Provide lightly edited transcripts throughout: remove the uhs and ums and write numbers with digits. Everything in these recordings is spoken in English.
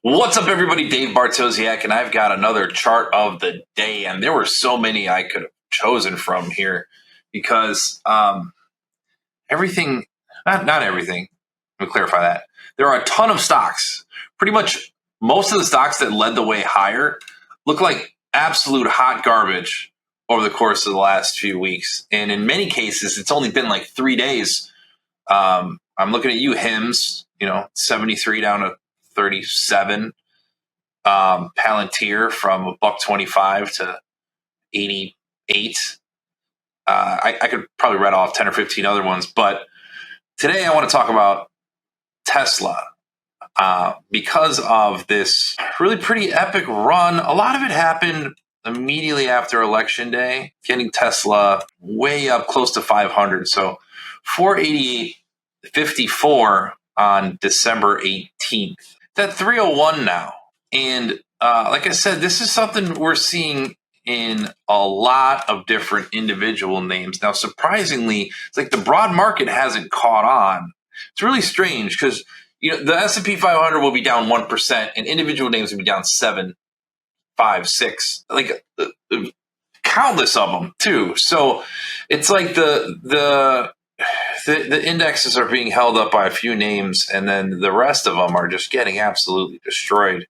What's up, everybody? Dave Bartosiak, and I've got another chart of the day. And there were so many I could have chosen from here because everything, not everything, let me clarify that. There are a ton of stocks. Pretty much most of the stocks that led the way higher look like absolute hot garbage over the course of the last few weeks. And in many cases, it's only been like 3 days. I'm looking at you, HIMS, 73 down to 37. Palantir from $1.25 to 88. I could probably read off 10 or 15 other ones, but today I want to talk about Tesla because of this really pretty epic run. A lot of it happened immediately after Election Day, getting Tesla way up close to 500. So 488.54 on December 18th. It's at 301 now. And like I said, this is something we're seeing in a lot of different individual names. Now, surprisingly, it's like the broad market hasn't caught on. It's really strange because the S&P 500 will be down 1% and individual names will be down 7, 5, 6, like countless of them too. So it's like the indexes are being held up by a few names, and then the rest of them are just getting absolutely destroyed.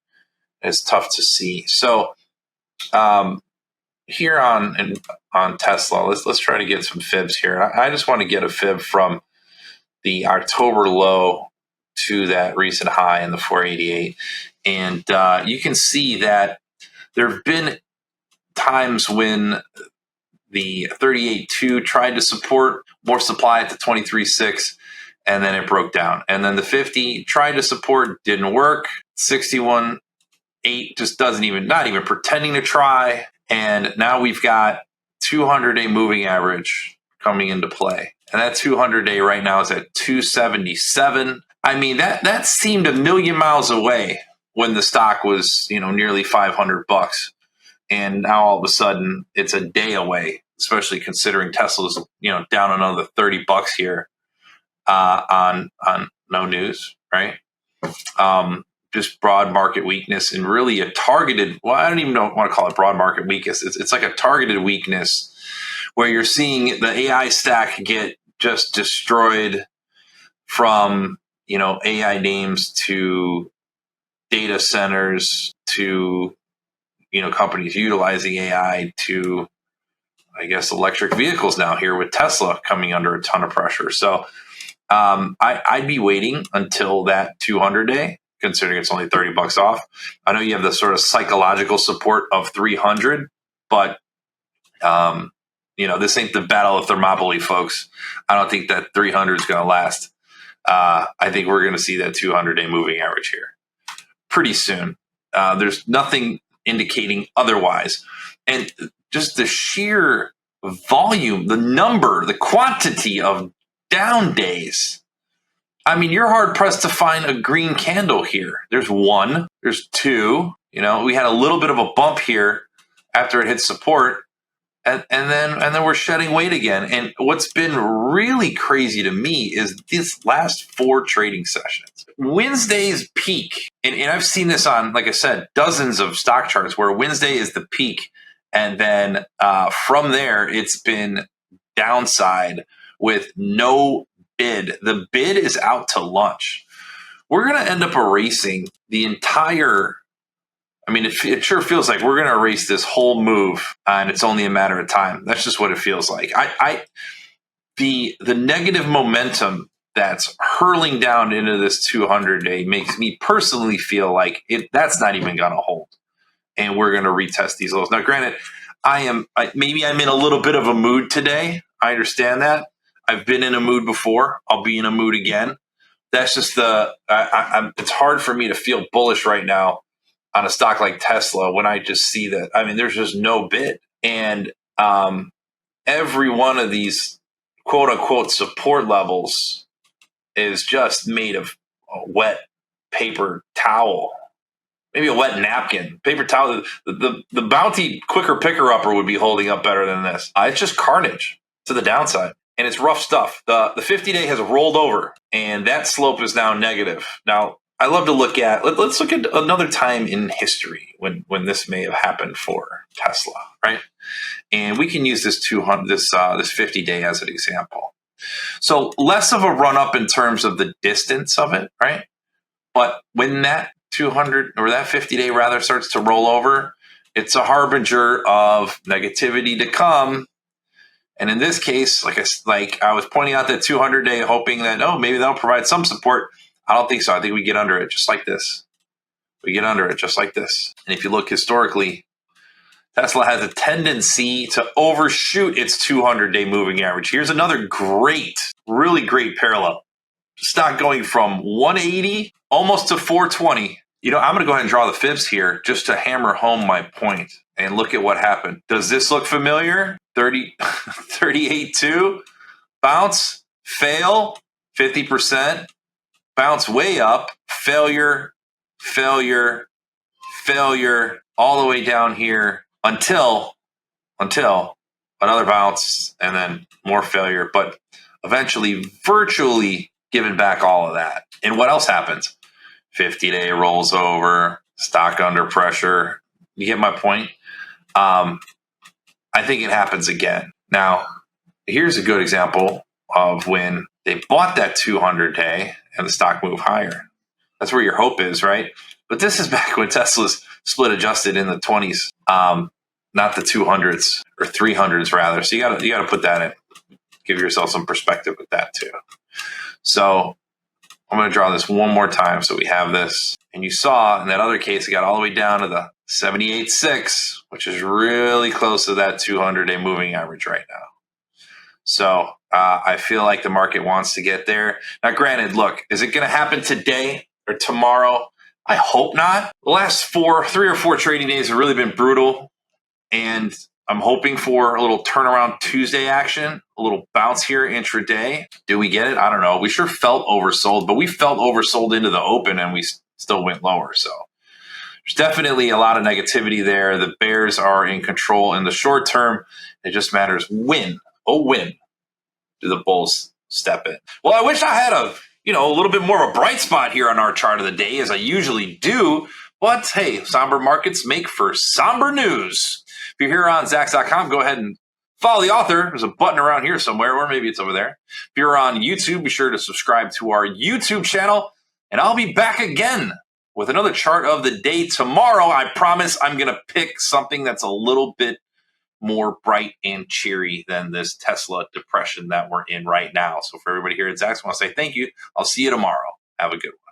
It's tough to see. So here on Tesla, let's try to get some fibs here. I just want to get a fib from the October low to that recent high in the 488. And you can see that there have been times when the 38.2 tried to support more supply at the 23.6, and then it broke down. And then the 50 tried to support, didn't work. 61.8 just not even pretending to try. And now we've got 200-day moving average coming into play. And that 200-day right now is at 277. I mean, that seemed a million miles away when the stock was, nearly $500. And now all of a sudden it's a day away, especially considering Tesla's, down another $30 here on no news, right? Just broad market weakness and really a targeted, well, I don't even want to call it broad market weakness. It's like a targeted weakness where you're seeing the AI stack get just destroyed from, AI names to data centers to, companies utilizing AI to, I guess, electric vehicles now here with Tesla coming under a ton of pressure. So I'd be waiting until that 200-day. Considering it's only $30 off. I know you have the sort of psychological support of 300, but this ain't the battle of Thermopylae, folks. I don't think that 300 is going to last. I think we're going to see that 200-day moving average here pretty soon. There's nothing indicating otherwise. And just the sheer volume, the number, the quantity of down days. I mean, you're hard pressed to find a green candle here. There's one, there's two. We had a little bit of a bump here after it hit support, and then we're shedding weight again. And what's been really crazy to me is these last 4 trading sessions. Wednesday's peak, and I've seen this on, like I said, dozens of stock charts where Wednesday is the peak, and then from there it's been downside with no bid. The bid is out to lunch. We're going to end up erasing the entire, it sure feels like we're going to erase this whole move, and it's only a matter of time. That's just what it feels like. The negative momentum that's hurling down into this 200-day makes me personally feel like that's not even going to hold, and we're going to retest these lows. Now, granted, maybe I'm in a little bit of a mood today. I understand that. I've been in a mood before. I'll be in a mood again. That's just it's hard for me to feel bullish right now on a stock like Tesla when I just see that. There's just no bid. And every one of these quote unquote support levels is just made of a wet paper towel, maybe a wet napkin, paper towel. The Bounty quicker picker upper would be holding up better than this. It's just carnage to the downside. And it's rough stuff. The 50-day has rolled over, and that slope is now negative. Now, I love to look at, let's look at another time in history when this may have happened for Tesla, right? And we can use this 200, this 50-day as an example. So less of a run up in terms of the distance of it, right? But when that 200 or that 50-day rather starts to roll over, it's a harbinger of negativity to come. And in this case, like I was pointing out that 200-day, hoping that, oh, maybe that'll provide some support. I don't think so. I think we get under it just like this. We get under it just like this. And if you look historically, Tesla has a tendency to overshoot its 200-day moving average. Here's another really great parallel. Stock going from 180 almost to 420. I'm going to go ahead and draw the fibs here just to hammer home my point and look at what happened. Does this look familiar? 38.2, bounce, fail, 50%, bounce way up, failure, failure, failure, all the way down here until another bounce and then more failure, but eventually virtually giving back all of that. And what else happens? 50-day rolls over, stock under pressure. You get my point? I think it happens again. Now, here's a good example of when they bought that 200-day and the stock moved higher. That's where your hope is, right? But this is back when Tesla's split adjusted in the 20s, not the 200s or 300s rather. So you got to put that in. Give yourself some perspective with that too. So I'm going to draw this one more time so we have this. And you saw in that other case, it got all the way down to the 78.6, which is really close to that 200-day moving average right now. So I feel like the market wants to get there. Now, granted, look, is it going to happen today or tomorrow? I hope not. The last 3 or 4 trading days have really been brutal. And I'm hoping for a little turnaround Tuesday action, a little bounce here intraday. Do we get it? I don't know. We sure felt oversold, but we felt oversold into the open and we still went lower. So there's definitely a lot of negativity there. The bears are in control in the short term. It just matters when do the bulls step in. Well, I wish I had a little bit more of a bright spot here on our chart of the day, as I usually do. But hey, somber markets make for somber news. If you're here on Zacks.com, go ahead and follow the author. There's a button around here somewhere, or maybe it's over there. If you're on YouTube, be sure to subscribe to our YouTube channel. And I'll be back again with another chart of the day tomorrow. I promise I'm going to pick something that's a little bit more bright and cheery than this Tesla depression that we're in right now. So for everybody here at Zacks, I want to say thank you. I'll see you tomorrow. Have a good one.